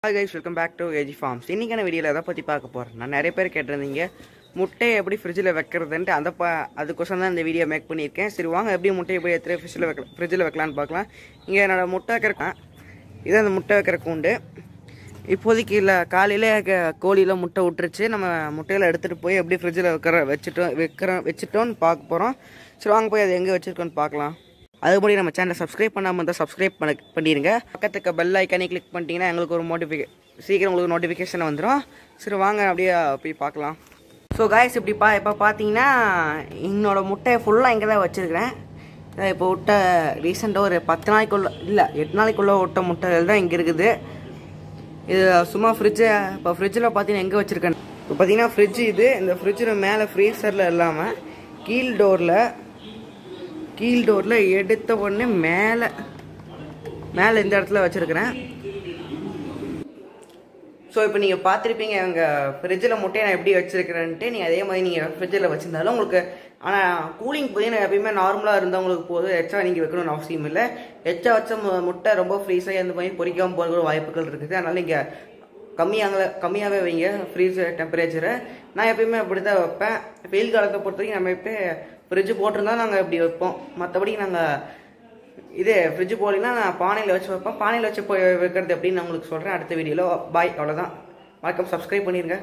Hi guys, welcome back to AG Farms. இன்னைக்கான வீடியோல எதை பத்தி பார்க்க போறேன். நான் நிறைய பேர் கேட்டிருந்தீங்க முட்டையை எப்படி ஃப்ரிட்ஜில் வைக்கிறதுன்ட்டு அதுக்கோசம் தான் இந்த வீடியோ மேக் பண்ணியிருக்கேன். சரி வாங்க எப்படி முட்டையை எப்படி எடுத்து ஃப்ரிட்ஜில் வைக்கலான்னு பார்க்கலாம். இங்கே என்னோட முட்டை வைக்கிறேன். இது அந்த முட்டை வைக்கிற கூண்டு. இப்போதைக்கு இல்லை, காலையில் கோழியில் முட்டை விட்டுருச்சு. நம்ம முட்டையில் எடுத்துகிட்டு போய் எப்படி ஃப்ரிட்ஜில் வச்சுட்டோன்னு பார்க்க போகிறோம். சரி வாங்க போய் அது எங்கே வச்சுருக்கோன்னு பார்க்கலாம். அதுபடி நம்ம சேனலை சப்ஸ்கிரைப் பண்ணாமல் இருந்தால் சப்ஸ்கிரைப் பண்ணிடுங்க. பக்கத்துக்கு பெல் ஐக்கானே கிளிக் பண்ணிட்டீங்கன்னா எங்களுக்கு ஒரு சீக்கிரம் உங்களுக்கு நோட்டிஃபிகேஷன் வந்துடும். சரி வாங்க அப்படியே போய் பார்க்கலாம். ஸோ காய்ஸ் இப்போ பார்த்தீங்கன்னா என்னோட முட்டையை ஃபுல்லாக இங்கே தான் வச்சுருக்கிறேன். இப்போ விட்ட ரீசெண்டாக ஒரு 10 நாளைக்குள்ளே இல்லை 8 நாளைக்குள்ளே விட்ட முட்டைகள் தான் இங்கே இருக்குது. இது சும்மா ஃப்ரிட்ஜில் பார்த்தீங்கன்னா எங்கே வச்சுருக்கேன். இப்போ பார்த்தீங்கன்னா ஃப்ரிட்ஜ் இது. இந்த ஃப்ரிட்ஜில் மேலே ஃப்ரீசரில் இல்லாமல் கீழ் டோரில் எடுத்த உடனே மேலே இந்த இடத்துல வச்சுருக்கிறேன். ஸோ இப்போ நீங்கள் பார்த்துருப்பீங்க எங்கள் ஃப்ரிட்ஜில் முட்டையை நான் எப்படி வச்சுருக்கிறேன்ட்டு. நீங்கள் அதே மாதிரி நீங்கள் ஃப்ரிட்ஜில் வச்சுருந்தாலும் உங்களுக்கு ஆனால் கூலிங் பார்த்தீங்கன்னா எப்பயுமே நார்மலாக இருந்தவங்களுக்கு போதும். எச்சா நீங்கள் வைக்கணும்னு அவசியம் இல்லை. எச்சா வச்ச முட்டை ரொம்ப ஃப்ரீஸாக எந்த மாதிரி பொறிக்காமல் போகிற வாய்ப்புகள் இருக்குது. அதனால் நீங்கள் கம்மியாகவே வைங்க ஃப்ரீஸ் டெம்பரேச்சரை. நான் எப்பயுமே அப்படி தான் வைப்பேன். வெயில் காலத்தை பொறுத்த வரைக்கும் நம்ம இப்போ ஃப்ரிட்ஜு போட்டிருந்தா நாங்கள் இப்படி வைப்போம். மற்றபடி நாங்கள் ஃப்ரிட்ஜு போடலைன்னா நான் பானையில் வச்சு வைப்பேன். பானையில் வச்சு வைக்கிறது எப்படின்னு நான் உங்களுக்கு சொல்கிறேன் அடுத்த வீடியோவில். பாய், அவ்வளோதான். வணக்கம், சப்ஸ்கிரைப் பண்ணிடுங்க.